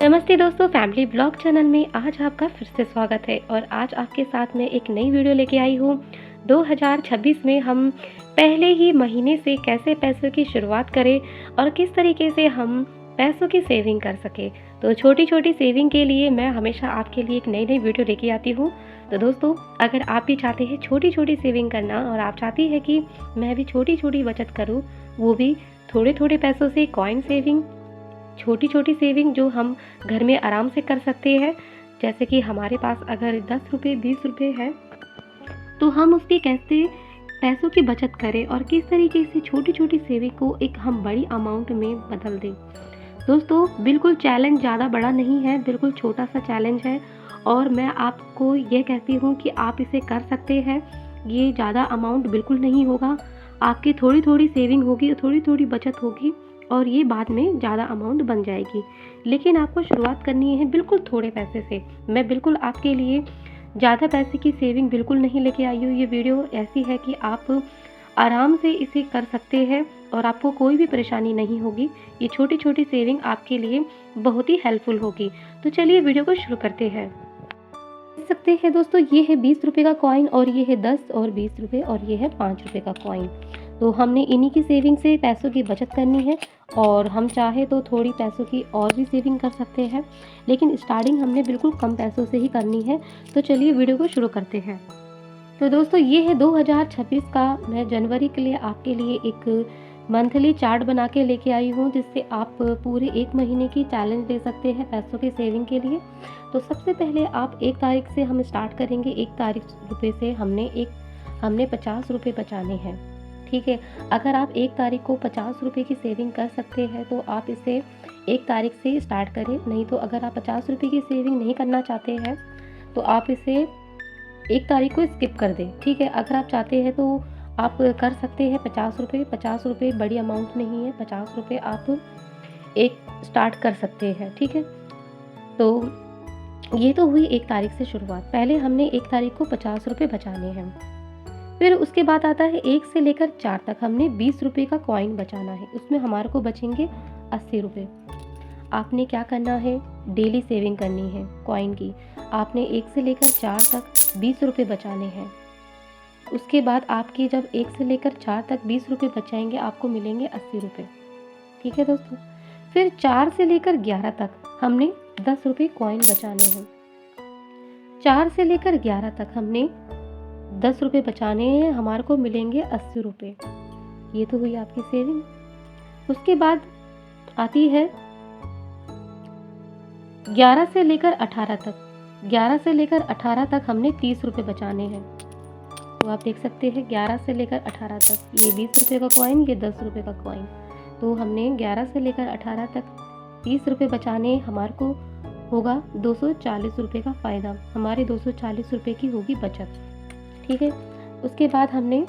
नमस्ते दोस्तों, family blog channel में आज आपका फिर से स्वागत है। और आज आपके साथ में एक नई वीडियो लेके आई हूँ। 2026 में हम पहले ही महीने से कैसे पैसों की शुरुआत करें और किस तरीके से हम पैसों की सेविंग कर सकें। तो छोटी छोटी सेविंग के लिए मैं हमेशा आपके लिए एक नई वीडियो लेके आती हूँ। तो दोस्तों, अगर आप भी चाहते हैं छोटी छोटी सेविंग करना और आप चाहती हैं कि मैं भी छोटी छोटी बचत करूँ, वो भी थोड़े थोड़े पैसों से, कॉइन सेविंग, छोटी छोटी सेविंग जो हम घर में आराम से कर सकते हैं। जैसे कि हमारे पास अगर 10 रुपये 20 रुपये है तो हम उसकी कैसे पैसों की बचत करें और किस तरीके से छोटी छोटी सेविंग को एक हम बड़ी अमाउंट में बदल दें। दोस्तों, बिल्कुल चैलेंज ज़्यादा बड़ा नहीं है, बिल्कुल छोटा सा चैलेंज है और मैं आपको ये कहती हूँ कि आप इसे कर सकते हैं। ये ज़्यादा अमाउंट बिल्कुल नहीं होगा, आपकी थोड़ी थोड़ी सेविंग होगी, थोड़ी थोड़ी बचत होगी और ये बाद में ज़्यादा अमाउंट बन जाएगी। लेकिन आपको शुरुआत करनी है बिल्कुल थोड़े पैसे से। मैं बिल्कुल आपके लिए ज़्यादा पैसे की सेविंग बिल्कुल नहीं लेके आई हूँ। ये वीडियो ऐसी है कि आप आराम से इसे कर सकते हैं और आपको कोई भी परेशानी नहीं होगी। ये छोटी छोटी सेविंग आपके लिए बहुत ही हेल्पफुल होगी। तो चलिए वीडियो को शुरू करते हैं। देख सकते हैं दोस्तों, ये है 20 रुपये का कॉइन और ये है 10 और 20 रुपये और ये है 5 रुपये का कॉइन। तो हमने इन्हीं की सेविंग से पैसों की बचत करनी है और हम चाहे तो थोड़ी पैसों की और भी सेविंग कर सकते हैं, लेकिन स्टार्टिंग हमने बिल्कुल कम पैसों से ही करनी है। तो चलिए वीडियो को शुरू करते हैं। तो दोस्तों, ये है 2026 का मैं जनवरी के लिए आपके लिए एक मंथली चार्ट बना के लेके आई हूँ, जिससे आप पूरे एक महीने की चैलेंज ले सकते हैं पैसों की सेविंग के लिए। तो सबसे पहले आप 1 तारीख से हम स्टार्ट करेंगे। 1 तारीख रुपये से हमने 50 रुपये बचाने हैं। ठीक है, अगर आप 1 तारीख को 50 रुपये की सेविंग कर सकते हैं तो आप इसे 1 तारीख से स्टार्ट करें। नहीं तो अगर आप 50 रुपये की सेविंग नहीं करना चाहते हैं तो आप इसे 1 तारीख को स्किप कर दें। ठीक है, अगर आप चाहते हैं तो आप कर सकते हैं 50 रुपये। 50 रुपये बड़ी अमाउंट नहीं है, 50 रुपये आप एक स्टार्ट कर सकते हैं। ठीक है, तो ये तो हुई 1 तारीख से शुरुआत। पहले हमने 1 तारीख को 50 रुपये बचाने हैं। फिर उसके बाद आता है 1 से लेकर 4 तक हमने 20 रुपये का कॉइन बचाना है। उसमें हमारे को बचेंगे 80 रुपये। आपने क्या करना है, डेली सेविंग करनी है कॉइन की। आपने 1 से लेकर 4 तक 20 रुपये बचाने हैं। उसके बाद आपकी जब 1 से लेकर 4 तक 20 रुपये बचाएंगे, आपको मिलेंगे 80 रुपये। ठीक है दोस्तों, फिर 4 से लेकर 11 तक हमने 10 रुपये कॉइन बचाने हैं। 4 से लेकर 11 तक हमने 10 रुपये बचाने हैं, हमारे को मिलेंगे 80 रुपये। ये तो हुई आपकी सेविंग। उसके बाद आती है 11 से लेकर 18 तक। 11 से लेकर 18 तक हमने 30 रुपये बचाने हैं। तो आप देख सकते हैं 11 से लेकर 18 तक, ये 20 रुपये का कॉइन, ये 10 रुपये का कॉइन। तो हमने 11 से लेकर 18 तक 30 रुपये बचाने, हमारे को होगा 240 रुपये का फ़ायदा। हमारे 240 रुपये की होगी बचत। ठीक है, उसके बाद हमने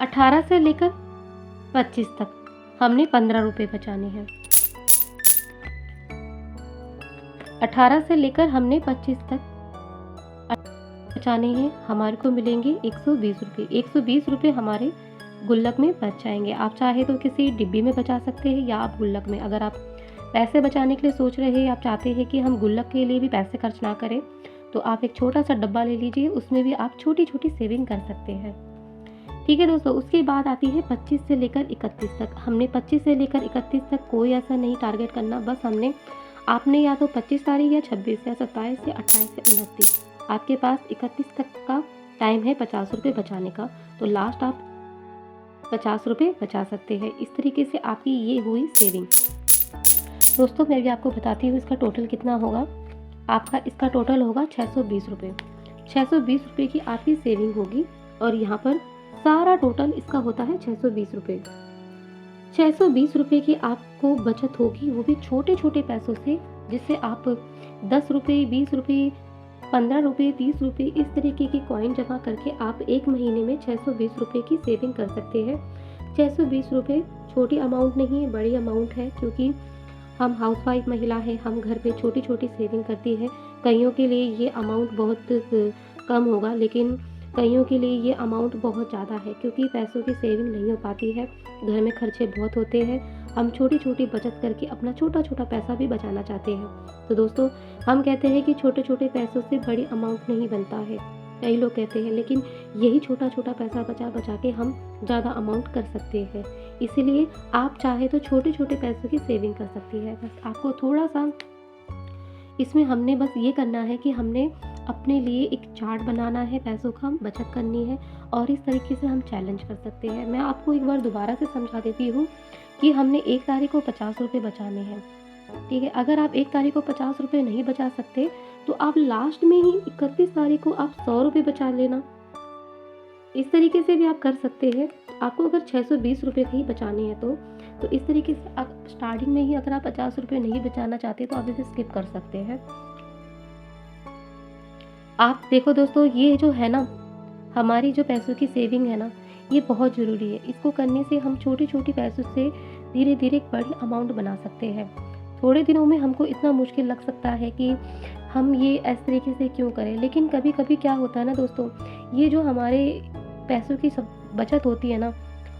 18 से लेकर 25 तक हमने 15 रुपये बचाने हैं। 18 से लेकर हमने 25 तक बचाने हैं, हमारे को मिलेंगे 120 रुपये। 120 रुपये हमारे गुल्लक में बच जाएंगे। आप चाहे तो किसी डिब्बी में बचा सकते हैं या आप गुल्लक में। अगर आप पैसे बचाने के लिए सोच रहे हैं, आप चाहते हैं कि हम गुल्लक के लिए भी पैसे खर्च ना करें, तो आप एक छोटा सा डब्बा ले लीजिए, उसमें भी आप छोटी छोटी सेविंग कर सकते हैं। ठीक है दोस्तों, उसके बाद आती है 25 से लेकर 31 तक। हमने 25 से लेकर 31 तक कोई ऐसा नहीं टारगेट करना, बस आपने या तो 25 तारीख या 26 या 27 या 28 या 29, आपके पास 31 तक का टाइम है 50 रुपये बचाने का। तो लास्ट आप 50 रुपये बचा सकते हैं। इस तरीके से आपकी ये हुई सेविंग। दोस्तों, मैं भी आपको बताती हूँ इसका टोटल कितना होगा। आपका इसका टोटल होगा 620 रुपये। 620 रुपये की आपकी सेविंग होगी और यहाँ पर सारा टोटल इसका होता है 620 रुपये। 620 रुपये की आपको बचत होगी, वो भी छोटे छोटे पैसों से, जिससे आप 10 रुपये 20 रुपये 15 रुपये 30 रुपये इस तरीके की कॉइन जमा करके आप एक महीने में 620 रुपये की सेविंग कर सकते हैं। 620 रुपये छोटी अमाउंट नहीं है, बड़ी अमाउंट है, क्योंकि हम हाउसवाइफ महिला है, हम घर पे छोटी छोटी सेविंग करती है। कईयों के लिए ये अमाउंट बहुत कम होगा, लेकिन कईयों के लिए ये अमाउंट बहुत ज़्यादा है, क्योंकि पैसों की सेविंग नहीं हो पाती है, घर में खर्चे बहुत होते हैं हम छोटी छोटी बचत करके अपना छोटा छोटा पैसा भी बचाना चाहते हैं। तो दोस्तों, हम कहते हैं कि छोटे छोटे पैसों से बड़ी अमाउंट नहीं बनता है, कई लोग कहते हैं, लेकिन यही छोटा छोटा पैसा बचा बचा के हम ज़्यादा अमाउंट कर सकते हैं। इसीलिए आप चाहे तो छोटे छोटे पैसों की सेविंग कर सकती है। बस आपको थोड़ा सा इसमें हमने बस ये करना है कि हमने अपने लिए एक चार्ट बनाना है, पैसों का बचत करनी है, और इस तरीके से हम चैलेंज कर सकते हैं। मैं आपको एक बार दोबारा से समझा देती हूँ कि हमने 1 तारीख को 50 रुपये बचाने हैं, ठीक है। अगर आप 1 तारीख को 50 रुपये नहीं बचा सकते तो आप लास्ट में ही 31 तारीख को आप 100 रुपये बचा लेना। इस तरीके से भी आप कर सकते हैं। आपको अगर 620 रुपये ही बचाने हैं तो इस तरीके से आप स्टार्टिंग में ही, अगर आप 50 रुपये नहीं बचाना चाहते तो आप इसे स्किप कर सकते हैं। आप देखो दोस्तों, ये जो है ना, हमारी जो पैसों की सेविंग है ना, ये बहुत ज़रूरी है। इसको करने से हम छोटी छोटी पैसों से धीरे धीरे एक बड़ी अमाउंट बना सकते हैं। थोड़े दिनों में हमको इतना मुश्किल लग सकता है कि हम ये इस तरीके से क्यों करें, लेकिन कभी कभी क्या होता है ना दोस्तों, ये जो हमारे पैसों की सब बचत होती है ना,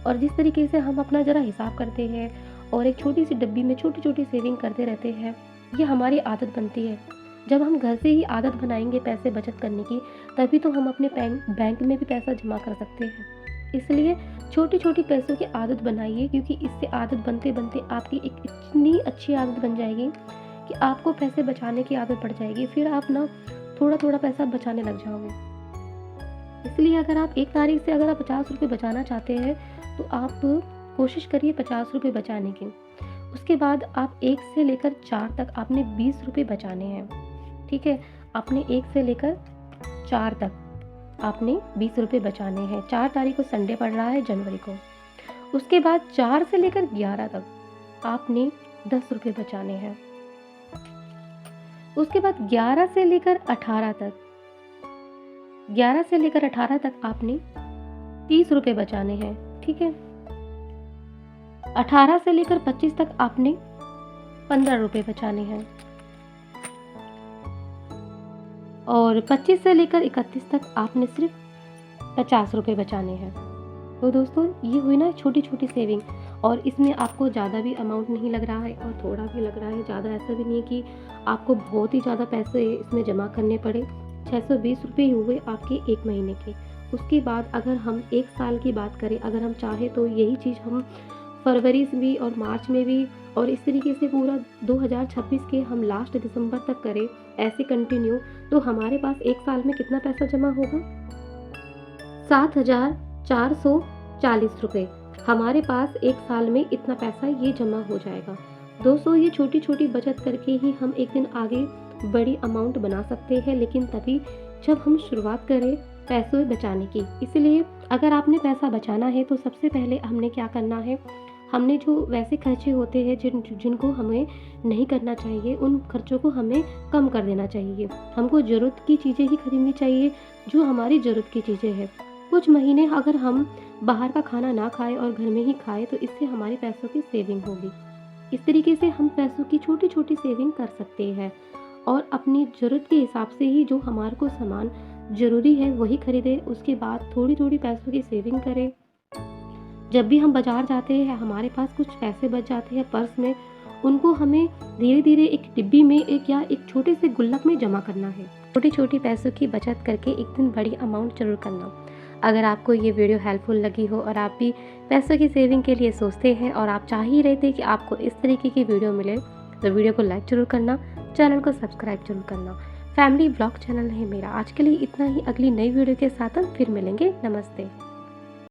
और जिस तरीके से हम अपना ज़रा हिसाब करते हैं और एक छोटी सी डब्बी में छोटी छोटी सेविंग करते रहते हैं, ये हमारी आदत बनती है। जब हम घर से ही आदत बनाएंगे पैसे बचत करने की, तभी तो हम अपने बैंक में भी पैसा जमा कर सकते हैं। इसलिए छोटी छोटी पैसों की आदत बनाइए, क्योंकि इससे आदत बनते बनते आपकी एक इतनी अच्छी आदत बन जाएगी कि आपको पैसे बचाने की आदत पड़ जाएगी। फिर आप ना थोड़ा थोड़ा पैसा बचाने लग जाओगे। इसलिए अगर आप 1 तारीख से अगर आप 50 रुपये बचाना चाहते हैं तो आप कोशिश करिए 50 रुपये बचाने की। उसके बाद आप 1 से लेकर 4 तक आपने 20 रुपये बचाने हैं, ठीक है। आपने 1 से लेकर 4 तक आपने 20 रुपये बचाने हैं। 4 तारीख को संडे पड़ रहा है जनवरी को। उसके बाद 4 से लेकर 11 तक आपने 10 रुपये बचाने हैं। उसके बाद 11 से लेकर 18 तक आपने 30 रुपये बचाने हैं, ठीक है। 18 से लेकर 25 तक आपने 15 रुपये बचाने हैं, और 25 से लेकर 31 तक आपने सिर्फ 50 रुपये बचाने हैं। तो दोस्तों, ये हुई ना छोटी छोटी सेविंग, और इसमें आपको ज़्यादा भी अमाउंट नहीं लग रहा है और थोड़ा भी लग रहा है। ज़्यादा ऐसा भी नहीं है कि आपको बहुत ही ज़्यादा पैसे इसमें जमा करने पड़े। 620 रुपये हुए आपके 1 महीने के। उसके बाद अगर हम 1 साल की बात करें, अगर हम चाहें तो यही चीज़ हम फरवरी में भी और मार्च में भी, और इस तरीके से पूरा 2026 के हम लास्ट दिसंबर तक करें ऐसे कंटिन्यू, तो हमारे पास 1 साल में कितना पैसा जमा होगा? 7,440 रुपये। हमारे पास 1 साल में इतना पैसा ये जमा हो जाएगा। दोस्तों, ये छोटी छोटी बचत करके ही हम एक दिन आगे बड़ी अमाउंट बना सकते हैं, लेकिन तभी जब हम शुरुआत करें पैसे बचाने की। इसलिए अगर आपने पैसा बचाना है तो सबसे पहले हमने क्या करना है, हमने जो वैसे खर्चे होते हैं जिनको हमें नहीं करना चाहिए, उन खर्चों को हमें कम कर देना चाहिए। हमको ज़रूरत की चीज़ें ही खरीदनी चाहिए, जो हमारी ज़रूरत की चीज़ें हैं। कुछ महीने अगर हम बाहर का खाना ना खाएं और घर में ही खाएं, तो इससे हमारे पैसों की सेविंग होगी। इस तरीके से हम पैसों की छोटी छोटी सेविंग कर सकते हैं, और अपनी ज़रूरत के हिसाब से ही जो हमारे को सामान ज़रूरी है वही खरीदें। उसके बाद थोड़ी थोड़ी पैसों की सेविंग करें। जब भी हम बाज़ार जाते हैं, हमारे पास कुछ पैसे बच जाते हैं पर्स में, उनको हमें धीरे धीरे एक डिब्बी में एक छोटे से गुल्लक में जमा करना है। छोटी छोटी पैसों की बचत करके एक दिन बड़ी अमाउंट जरूर करना। अगर आपको ये वीडियो हेल्पफुल लगी हो और आप भी पैसों की सेविंग के लिए सोचते हैं और आप चाह ही रहे थे कि आपको इस तरीके की वीडियो मिले, तो वीडियो को लाइक जरूर करना, चैनल को सब्सक्राइब जरूर करना। फैमिली ब्लॉग चैनल है मेरा। आज के लिए इतना ही। अगली नई वीडियो के साथ हम फिर मिलेंगे। नमस्ते।